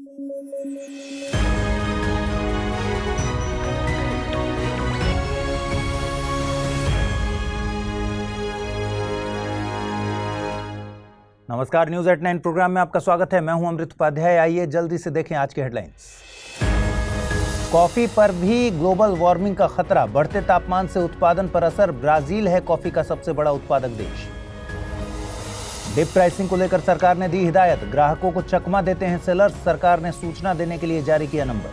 नमस्कार, news at 9 programme में आपका स्वागत है। मैं हूं अमृत उपाध्याय। आइए जल्दी से देखें आज के हेडलाइंस। कॉफी पर भी ग्लोबल वार्मिंग का खतरा, बढ़ते तापमान से उत्पादन पर असर। ब्राजील है कॉफी का सबसे बड़ा उत्पादक देश। डिप प्राइसिंग को लेकर सरकार ने दी हिदायत, ग्राहकों को चकमा देते हैं सेलर्स। सरकार ने सूचना देने के लिए जारी किया नंबर।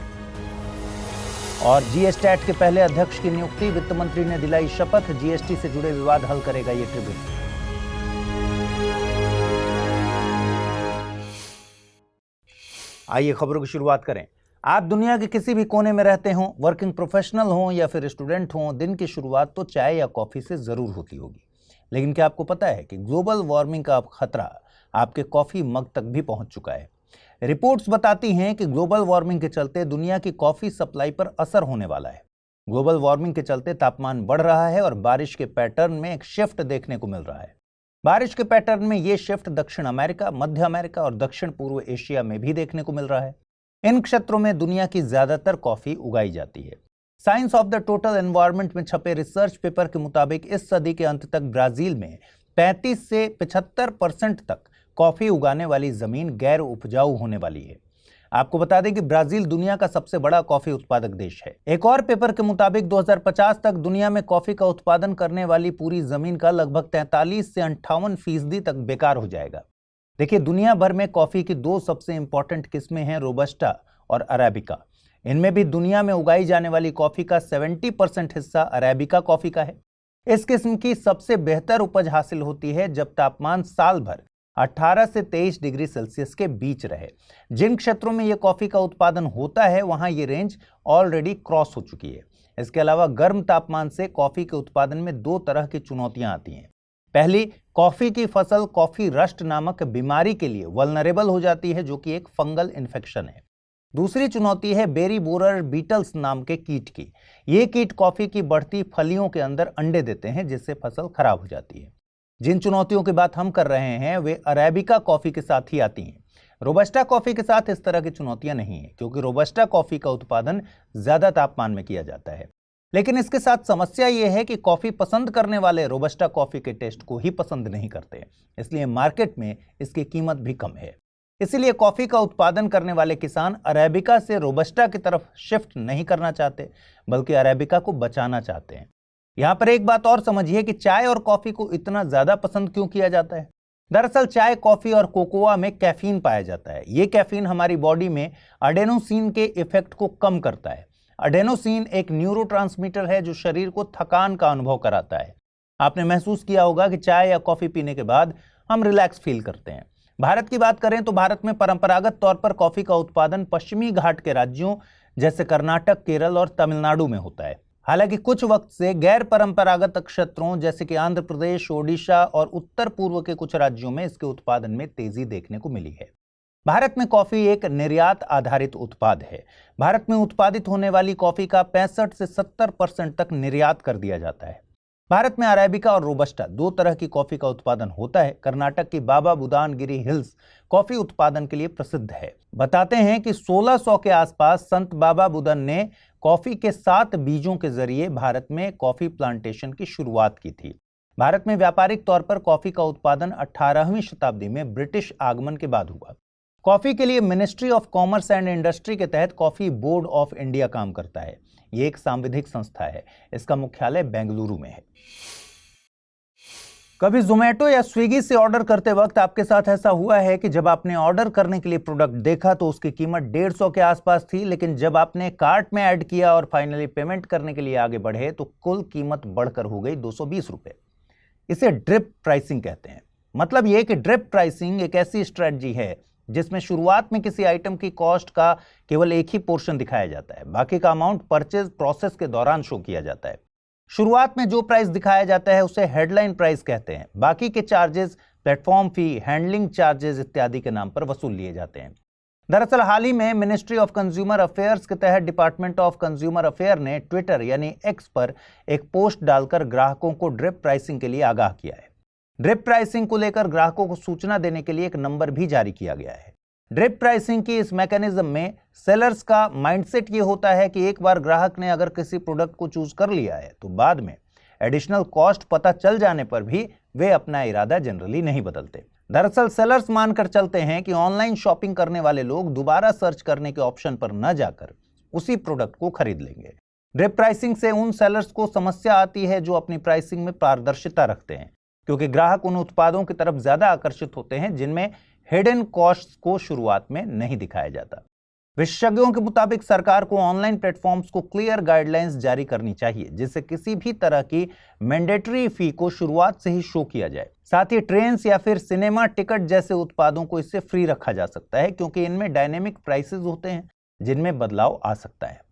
और जीएसटैट के पहले अध्यक्ष की नियुक्ति, वित्त मंत्री ने दिलाई शपथ। जीएसटी से जुड़े विवाद हल करेगा ये ट्रिब्यूनल। आइए खबरों की शुरुआत करें। आप दुनिया के किसी भी कोने में रहते हों, वर्किंग प्रोफेशनल हों या फिर स्टूडेंट हों, दिन की शुरुआत तो चाय या कॉफी से जरूर होती होगी। लेकिन क्या आपको पता है कि ग्लोबल वार्मिंग का खतरा आपके कॉफी मग तक भी पहुंच चुका है। रिपोर्ट्स बताती हैं कि ग्लोबल वार्मिंग के चलते दुनिया की कॉफी सप्लाई पर असर होने वाला है। ग्लोबल वार्मिंग के चलते तापमान बढ़ रहा है और बारिश के पैटर्न में एक शिफ्ट देखने को मिल रहा है। बारिश के पैटर्न में ये शिफ्ट दक्षिण अमेरिका, मध्य अमेरिका और दक्षिण पूर्व एशिया में भी देखने को मिल रहा है। इन क्षेत्रों में दुनिया की ज्यादातर कॉफी उगाई जाती है। Science of the total environment में छपे रिसर्च पेपर के मुताबिक इस सदी के अंत तक ब्राजील में 35 से 75% तक कॉफी उगाने वाली जमीन गैर उपजाऊ होने वाली है। आपको बता दें कि ब्राजील दुनिया का सबसे बड़ा कॉफी उत्पादक देश है। एक और पेपर के मुताबिक 2050 तक दुनिया में कॉफी का उत्पादन करने वाली पूरी जमीन का लगभग 43 से 58% तक बेकार हो जाएगा। देखिए, दुनिया भर में कॉफी की दो सबसे इंपॉर्टेंट किस्में हैं, रोबस्टा और अरेबिका। इनमें भी दुनिया में उगाई जाने वाली कॉफी का 70% हिस्सा अरेबिका कॉफी का है। इस किस्म की सबसे बेहतर उपज हासिल होती है जब तापमान साल भर 18 से 23 डिग्री सेल्सियस के बीच रहे। जिन क्षेत्रों में यह कॉफी का उत्पादन होता है वहां ये रेंज ऑलरेडी क्रॉस हो चुकी है। इसके अलावा गर्म तापमान से कॉफी के उत्पादन में दो तरह की चुनौतियां आती हैं। पहली, कॉफी की फसल कॉफी रस्ट नामक बीमारी के लिए वल्नरेबल हो जाती है, जो कि एक फंगल इन्फेक्शन है। दूसरी चुनौती है बेरी बोरर बीटल्स नाम के कीट की। ये कीट कॉफी की बढ़ती फलियों के अंदर अंडे देते हैं, जिससे फसल खराब हो जाती है। जिन चुनौतियों की बात हम कर रहे हैं वे अरेबिका कॉफी के साथ ही आती हैं। रोबस्टा कॉफी के साथ इस तरह की चुनौतियां नहीं है, क्योंकि रोबस्टा कॉफी का उत्पादन ज्यादा तापमान में किया जाता है। लेकिन इसके साथ समस्या यह है कि कॉफी पसंद करने वाले रोबस्टा कॉफी के टेस्ट को ही पसंद नहीं करते, इसलिए मार्केट में इसकी कीमत भी कम है। इसीलिए कॉफी का उत्पादन करने वाले किसान अरेबिका से रोबस्टा की तरफ शिफ्ट नहीं करना चाहते, बल्कि अरेबिका को बचाना चाहते हैं। यहां पर एक बात और समझिए कि चाय और कॉफी को इतना ज्यादा पसंद क्यों किया जाता है। दरअसल चाय, कॉफी और कोकोआ में कैफीन पाया जाता है। ये कैफीन हमारी बॉडी में अडेनोसिन के इफेक्ट को कम करता है। अडेनोसिन एक न्यूरोट्रांसमीटर है जो शरीर को थकान का अनुभव कराता है। आपने महसूस किया होगा कि चाय या कॉफी पीने के बाद हम रिलैक्स फील करते हैं। भारत की बात करें तो भारत में परंपरागत तौर पर कॉफी का उत्पादन पश्चिमी घाट के राज्यों जैसे कर्नाटक, केरल और तमिलनाडु में होता है। हालांकि कुछ वक्त से गैर परंपरागत क्षेत्रों जैसे कि आंध्र प्रदेश, ओडिशा और उत्तर पूर्व के कुछ राज्यों में इसके उत्पादन में तेजी देखने को मिली है। भारत में कॉफी एक निर्यात आधारित उत्पाद है। भारत में उत्पादित होने वाली कॉफी का 65 से 70% तक निर्यात कर दिया जाता है। भारत में अरेबिका और रोबस्टा दो तरह की कॉफी का उत्पादन होता है। कर्नाटक की बाबा बुदानगिरी हिल्स कॉफी उत्पादन के लिए प्रसिद्ध है। बताते हैं कि 1600 के आसपास संत बाबा बुदन ने कॉफी के 7 बीजों के जरिए भारत में कॉफी प्लांटेशन की शुरुआत की थी। भारत में व्यापारिक तौर पर कॉफी का उत्पादन 18वीं शताब्दी में ब्रिटिश आगमन के बाद हुआ। कॉफी के लिए ministry of commerce and industry के तहत कॉफी बोर्ड ऑफ इंडिया काम करता है। ये एक सांविधिक संस्था है। इसका मुख्यालय बेंगलुरु में है। कभी जोमेटो या स्विगी से ऑर्डर करते वक्त आपके साथ ऐसा हुआ है कि जब आपने ऑर्डर करने के लिए प्रोडक्ट देखा तो उसकी कीमत 150 के आसपास थी, लेकिन जब आपने कार्ट में ऐड किया और फाइनली पेमेंट करने के लिए आगे बढ़े तो कुल कीमत बढ़कर हो गई 220 रुपए। इसे ड्रिप प्राइसिंग कहते हैं। मतलब यह कि ड्रिप प्राइसिंग एक ऐसी स्ट्रेटजी है जिसमें शुरुआत में किसी आइटम की कॉस्ट का केवल एक ही पोर्शन दिखाया जाता है, बाकी का अमाउंट परचेज प्रोसेस के दौरान शो किया जाता है। शुरुआत में जो प्राइस दिखाया जाता है उसे हेडलाइन प्राइस कहते हैं। बाकी के charges, platform fee, handling charges इत्यादि के नाम पर वसूल लिए जाते हैं। दरअसल हाल ही में मिनिस्ट्री ऑफ कंज्यूमर अफेयर्स के तहत डिपार्टमेंट ऑफ कंज्यूमर अफेयर ने ट्विटर यानी एक्स पर एक पोस्ट डालकर ग्राहकों को ड्रिप प्राइसिंग के लिए आगाह किया है। ड्रिप प्राइसिंग को लेकर ग्राहकों को सूचना देने के लिए एक नंबर भी जारी किया गया है। ड्रिप प्राइसिंग की इस मैकेनिज्म में सेलर्स का माइंडसेट ये होता है कि एक बार ग्राहक ने अगर किसी प्रोडक्ट को चूज कर लिया है तो बाद में एडिशनल कॉस्ट पता चल जाने पर भी वे अपना इरादा जनरली नहीं बदलते। दरअसल सेलर्स मानकर चलते हैं कि ऑनलाइन शॉपिंग करने वाले लोग दोबारा सर्च करने के ऑप्शन पर न जाकर उसी प्रोडक्ट को खरीद लेंगे। ड्रिप प्राइसिंग से उन सेलर्स को समस्या आती है जो अपनी प्राइसिंग में पारदर्शिता रखते हैं, क्योंकि ग्राहक उन उत्पादों की तरफ ज्यादा आकर्षित होते हैं जिनमें हिडन कॉस्ट को शुरुआत में नहीं दिखाया जाता। विशेषज्ञों के मुताबिक सरकार को ऑनलाइन प्लेटफॉर्म्स को क्लियर गाइडलाइंस जारी करनी चाहिए, जिससे किसी भी तरह की मैंडेटरी फी को शुरुआत से ही शो किया जाए। साथ ही ट्रेन या फिर सिनेमा टिकट जैसे उत्पादों को इससे फ्री रखा जा सकता है, क्योंकि इनमें डायनेमिक प्राइसेस होते हैं जिनमें बदलाव आ सकता है।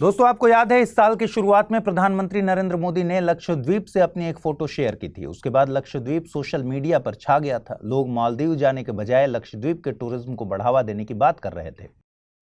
दोस्तों, आपको याद है इस साल की शुरुआत में प्रधानमंत्री नरेंद्र मोदी ने लक्षद्वीप से अपनी एक फोटो शेयर की थी। उसके बाद लक्षद्वीप सोशल मीडिया पर छा गया था। लोग मालदीव जाने के बजाय लक्षद्वीप के टूरिज्म को बढ़ावा देने की बात कर रहे थे।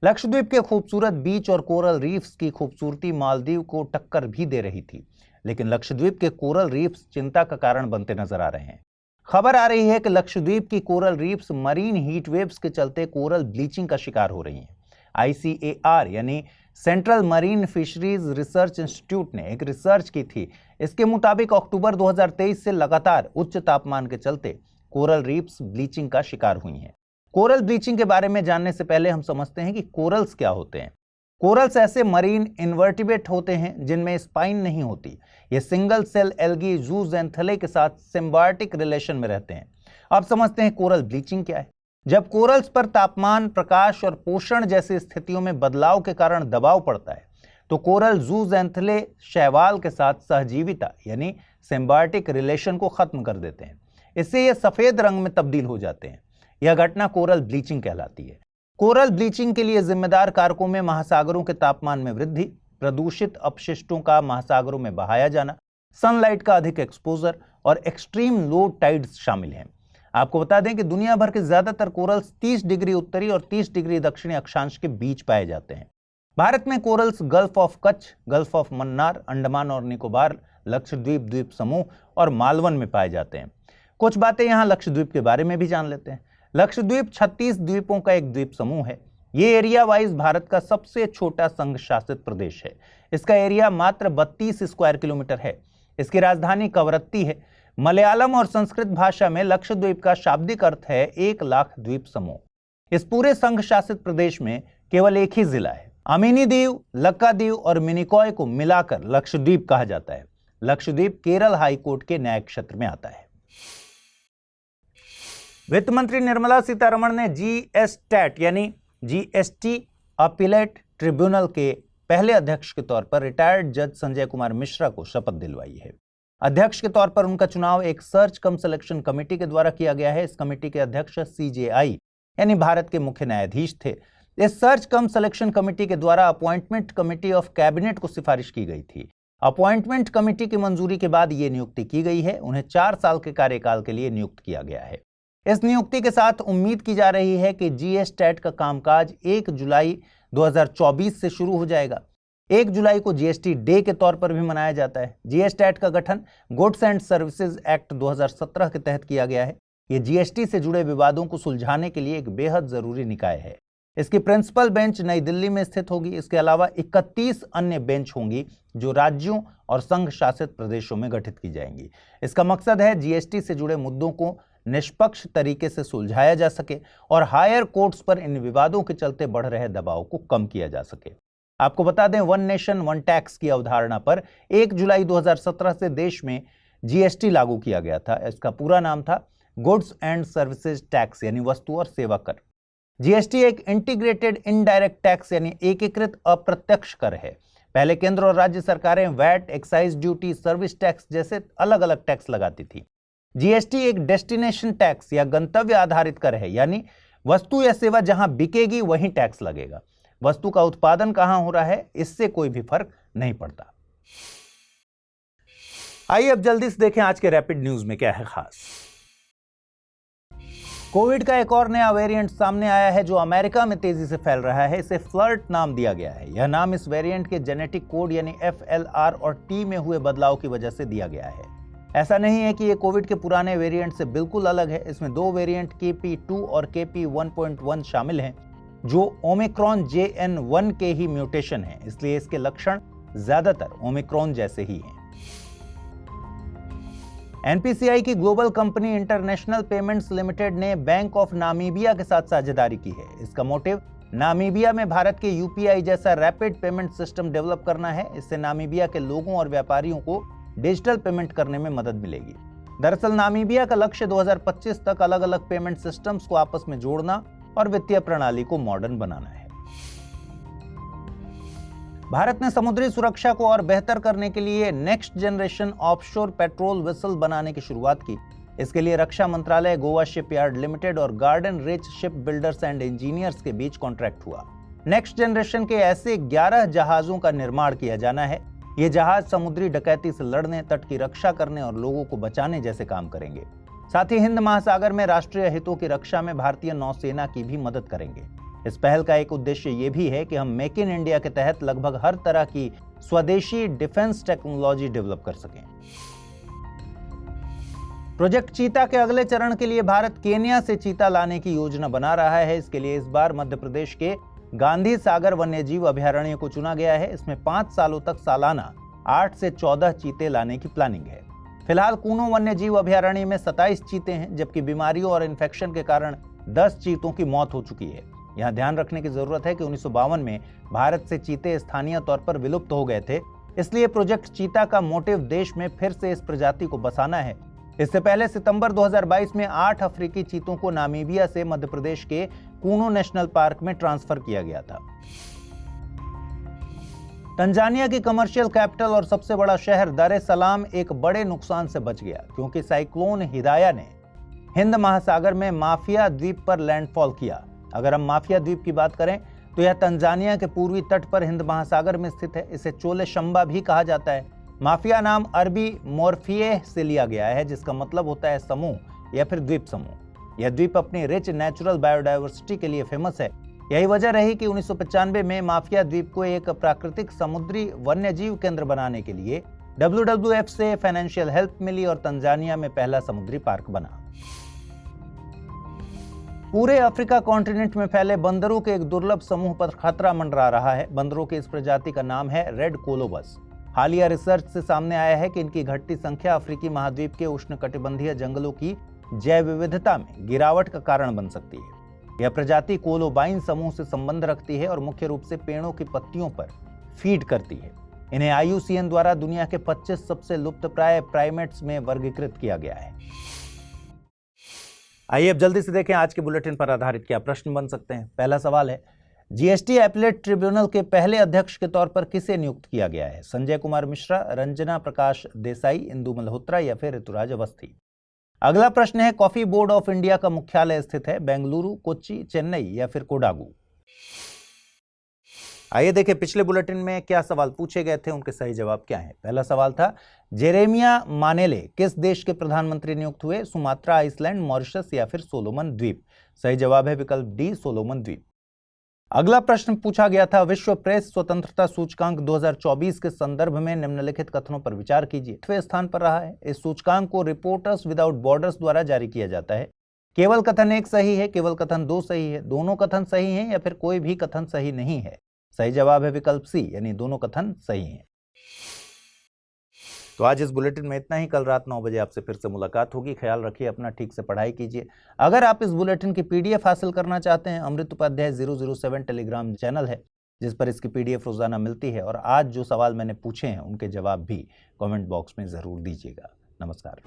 लक्षद्वीप के खूबसूरत बीच और कोरल रीफ्स की खूबसूरती मालदीव को टक्कर भी दे रही थी, लेकिन लक्षद्वीप के कोरल रीफ्स चिंता का कारण बनते नजर आ रहे हैं। खबर आ रही है कि लक्षद्वीप की coral reefs marine heat waves के चलते कोरल ब्लीचिंग का शिकार हो रही हैं। ICAR यानी central marine fisheries research institute ने एक रिसर्च की थी। इसके मुताबिक अक्टूबर 2023 से लगातार उच्च तापमान के चलते कोरल रीफ्स ब्लीचिंग का शिकार हुई हैं। कोरल ब्लीचिंग के बारे में जानने से पहले हम समझते हैं कि कोरल्स क्या होते हैं। कोरल्स ऐसे मरीन इन्वर्टिब्रेट होते हैं जिनमें स्पाइन नहीं होती। ये सिंगल सेल एल्गी जूज़ैंथेले के साथ सिम्बायोटिक रिलेशन में रहते हैं। अब समझते हैं कोरल ब्लीचिंग क्या है। जब कोरल्स पर तापमान, प्रकाश और पोषण जैसी स्थितियों में बदलाव के कारण दबाव पड़ता है तो कोरल जूज़ैंथेले शैवाल के साथ सहजीविता यानी सिम्बायोटिक रिलेशन को खत्म कर देते हैं। इससे ये सफेद रंग में तब्दील हो जाते हैं। यह घटना कोरल ब्लीचिंग कहलाती है। कोरल ब्लीचिंग के लिए जिम्मेदार कारकों में महासागरों के तापमान में वृद्धि, प्रदूषित अपशिष्टों का महासागरों में बहाया जाना, सनलाइट का अधिक एक्सपोजर और एक्सट्रीम लो टाइड्स शामिल हैं। आपको बता दें कि दुनिया भर के ज्यादातर कोरल्स 30 डिग्री उत्तरी और 30 डिग्री दक्षिणी अक्षांश के बीच पाए जाते हैं। भारत में corals gulf of Kutch, gulf of Mannar, Andaman और निकोबार, लक्षद्वीप द्वीप समूह और मालवन में पाए जाते हैं। कुछ बातें यहाँ लक्षद्वीप के बारे में भी जान लेते हैं। लक्षद्वीप 36 द्वीपों का एक द्वीप समूह है। ये एरिया वाइज भारत का सबसे छोटा संघ शासित प्रदेश है। इसका एरिया मात्र 32 स्क्वायर किलोमीटर है। इसकी राजधानी कवरत्ती है। मलयालम और संस्कृत भाषा में लक्षद्वीप का शाब्दिक अर्थ है 1 लाख द्वीप समूह। इस पूरे संघ शासित प्रदेश में केवल एक ही जिला है। अमिनी दीव, लक्कादीव और मिनिकॉय को मिलाकर लक्षद्वीप कहा जाता है। लक्षद्वीप केरल हाई कोर्ट के न्यायिक क्षेत्र में आता है। वित्त मंत्री निर्मला सीतारमण ने GSTAT यानी GST अपीलेट ट्रिब्यूनल के पहले अध्यक्ष के तौर पर रिटायर्ड जज संजय कुमार मिश्रा को शपथ दिलवाई है। अध्यक्ष के तौर पर उनका चुनाव एक सर्च कम सिलेक्शन कमेटी के द्वारा किया गया है। इस कमेटी के अध्यक्ष CJI यानी भारत के मुख्य न्यायाधीश थे। इस सर्च कम सिलेक्शन कमेटी के द्वारा अपॉइंटमेंट कमेटी ऑफ कैबिनेट को सिफारिश की गई थी। अपॉइंटमेंट कमेटी की मंजूरी के बाद ये नियुक्ति की गई है। उन्हें 4 साल के कार्यकाल के लिए नियुक्त किया गया है। इस नियुक्ति के साथ उम्मीद की जा रही है कि GSTAT का कामकाज 1 जुलाई 2024 से शुरू हो जाएगा। 1 जुलाई को GST डे के तौर पर भी मनाया जाता है। GSTAT का गठन गुड्स एंड सर्विसेज एक्ट 2017 के तहत किया गया है। ये GST से जुड़े विवादों को सुलझाने के लिए एक बेहद जरूरी निकाय है। इसकी प्रिंसिपल बेंच नई दिल्ली में स्थित होगी। इसके अलावा 31 अन्य बेंच होंगी जो राज्यों और संघ शासित प्रदेशों में गठित की जाएंगी। इसका मकसद है GST से जुड़े मुद्दों को निष्पक्ष तरीके से सुलझाया जा सके और हायर कोर्ट्स पर इन विवादों के चलते बढ़ रहे दबाव को कम किया जा सके। आपको बता दें, वन नेशन वन टैक्स की अवधारणा पर 1 जुलाई 2017 से देश में GST लागू किया गया था। इसका पूरा नाम था गुड्स एंड सर्विसेज टैक्स यानी वस्तु और सेवा कर। GST एक इंटीग्रेटेड इनडायरेक्ट टैक्स यानी एकीकृत अप्रत्यक्ष कर है। पहले केंद्र और राज्य सरकारें VAT, excise duty, service tax जैसे अलग अलग टैक्स लगाती थी। GST एक डेस्टिनेशन टैक्स या गंतव्य आधारित कर है, यानी वस्तु या सेवा जहां बिकेगी वहीं टैक्स लगेगा। वस्तु का उत्पादन कहां हो रहा है इससे कोई भी फर्क नहीं पड़ता। आइए अब जल्दी से देखें आज के रैपिड न्यूज में क्या है खास। कोविड का एक और नया वेरिएंट सामने आया है जो अमेरिका में तेजी से फैल रहा है। इसे फ्लर्ट नाम दिया गया है। यह नाम इस वेरिएंट के जेनेटिक कोड यानी FLR और T में हुए बदलाव की वजह से दिया गया है। ऐसा नहीं है कि ये कोविड के पुराने वेरिएंट से बिल्कुल अलग है। इसमें दो वेरिएंट KP2 और KP1.1 शामिल हैं जो ओमिक्रॉन JN1 के ही म्यूटेशन हैं, इसलिए इसके लक्षण ज्यादातर ओमिक्रॉन जैसे ही हैं। NPCI की global company international payments limited ने बैंक ऑफ नामीबिया के साथ साझेदारी की है। इसका मोटिव नामीबिया में भारत के UPI जैसा रैपिड पेमेंट सिस्टम डेवलप करना है। इससे नामीबिया के लोगों और व्यापारियों को डिजिटल पेमेंट करने में मदद मिलेगी। दरअसल नामीबिया का लक्ष्य 2025 तक अलग अलग पेमेंट सिस्टम्स को आपस में जोड़ना और वित्तीय प्रणाली को मॉडर्न बनाना है। भारत ने समुद्री सुरक्षा को और बेहतर करने के लिए next generation offshore patrol vessel बनाने की शुरुआत की। इसके लिए रक्षा मंत्रालय, गोवा शिपयार्ड लिमिटेड और garden rich ship builders and engineers के बीच कॉन्ट्रैक्ट हुआ। नेक्स्ट जनरेशन के ऐसे 11 जहाजों का निर्माण किया जाना है। ये जहाज समुद्री डकैती से लड़ने, तट की रक्षा करने और लोगों को बचाने जैसे काम करेंगे। साथ ही हिंद महासागर में राष्ट्रीय हितों की रक्षा में भारतीय नौसेना की भी मदद करेंगे। इस पहल का एक उद्देश्य ये भी है कि हम मेक इन इंडिया के तहत लगभग हर तरह की स्वदेशी डिफेंस टेक्नोलॉजी डेवलप कर सकें। प्रोजेक्ट चीता के अगले चरण के लिए भारत केन्या से चीता लाने की योजना बना रहा है। इसके लिए इस बार मध्य प्रदेश के गांधी सागर वन्यजीव अभयारण्य को चुना गया है। इसमें 5 सालों तक सालाना 8 से 14 चीते लाने की प्लानिंग है। फिलहाल कूनो वन्यजीव अभयारण्य में 27 चीते हैं, जबकि बीमारियों और इन्फेक्शन के कारण 10 चीतों की मौत हो चुकी है। यहाँ ध्यान रखने की जरूरत है कि 1952 में भारत से चीते स्थानीय तौर पर विलुप्त हो गए थे। इसलिए प्रोजेक्ट चीता का मोटिव देश में फिर से इस प्रजाति को बसाना है। इससे पहले सितंबर 2022 में 8 अफ्रीकी चीतों को नामीबिया से मध्य प्रदेश के कूनो नेशनल पार्क में ट्रांसफर किया गया था। तंजानिया की कमर्शियल कैपिटल और सबसे बड़ा शहर दर ए सलाम एक बड़े नुकसान से बच गया, क्योंकि साइक्लोन हिदाया ने हिंद महासागर में माफिया द्वीप पर लैंडफॉल किया। अगर हम माफिया द्वीप की बात करें तो यह तंजानिया के पूर्वी तट पर हिंद महासागर में स्थित है। इसे चोले शंबा भी कहा जाता है। माफिया नाम अरबी मोर्फिए से लिया गया है, जिसका मतलब होता है समूह या फिर द्वीप समूह। यह द्वीप अपनी रिच नेचुरल बायोडायवर्सिटी के लिए फेमस है। यही वजह रही कि 1995 में माफिया द्वीप को एक प्राकृतिक समुद्री वन्यजीव केंद्र बनाने के लिए WWF से फाइनेंशियल हेल्प मिली और तंजानिया में पहला समुद्री पार्क बना। पूरे अफ्रीका कॉन्टिनेंट में फैले बंदरों के एक दुर्लभ समूह पर खतरा मंडरा रहा है। बंदरों की इस प्रजाति का नाम है रेड कोलोबस। हालिया रिसर्च से सामने आया है कि इनकी घटती संख्या अफ्रीकी महाद्वीप के उष्णकटिबंधीय जंगलों की जैव विविधता में गिरावट का कारण बन सकती है। यह प्रजाति कोलोबाइन समूह से संबंध रखती है और मुख्य रूप से पेड़ों की पत्तियों पर फीड करती है। इन्हें IUCN द्वारा दुनिया के 25 सबसे लुप्तप्राय प्राइमेट्स में वर्गीकृत किया गया है। आइए अब जल्दी से देखें आज के बुलेटिन पर आधारित क्या प्रश्न बन सकते हैं। पहला सवाल है, GST एपीलेट ट्रिब्यूनल के पहले अध्यक्ष के तौर पर किसे नियुक्त किया गया है? संजय कुमार मिश्रा, रंजना प्रकाश देसाई, इंदु मल्होत्रा या फिर ऋतुराज अवस्थी? अगला प्रश्न है, कॉफी बोर्ड ऑफ इंडिया का मुख्यालय स्थित है बेंगलुरु, कोच्चि, चेन्नई या फिर कोडागु? आइए देखें पिछले बुलेटिन में क्या सवाल पूछे गए थे, उनके सही जवाब क्या है। पहला सवाल था, जेरेमिया मानेले किस देश के प्रधानमंत्री नियुक्त हुए? सुमात्रा, आइसलैंड, मॉरिशस या फिर सोलोमन द्वीप? सही जवाब है विकल्प डी, सोलोमन द्वीप। अगला प्रश्न पूछा गया था, विश्व प्रेस स्वतंत्रता सूचकांक 2024 के संदर्भ में निम्नलिखित कथनों पर विचार कीजिए। 8वें स्थान पर रहा है। इस सूचकांक को रिपोर्टर्स विदाउट बॉर्डर्स द्वारा जारी किया जाता है। केवल कथन 1 सही है, केवल कथन 2 सही है, दोनों कथन सही हैं या फिर कोई भी कथन सही नहीं है? सही जवाब है विकल्प सी, यानी दोनों कथन सही हैं। तो आज इस बुलेटिन में इतना ही। कल रात 9 बजे आपसे फिर से मुलाकात होगी। ख्याल रखिए अपना, ठीक से पढ़ाई कीजिए। अगर आप इस बुलेटिन की PDF हासिल करना चाहते हैं, अमृत उपाध्याय 007 टेलीग्राम चैनल है जिस पर इसकी PDF रोजाना मिलती है। और आज जो सवाल मैंने पूछे हैं उनके जवाब भी कमेंट बॉक्स में जरूर दीजिएगा। नमस्कार।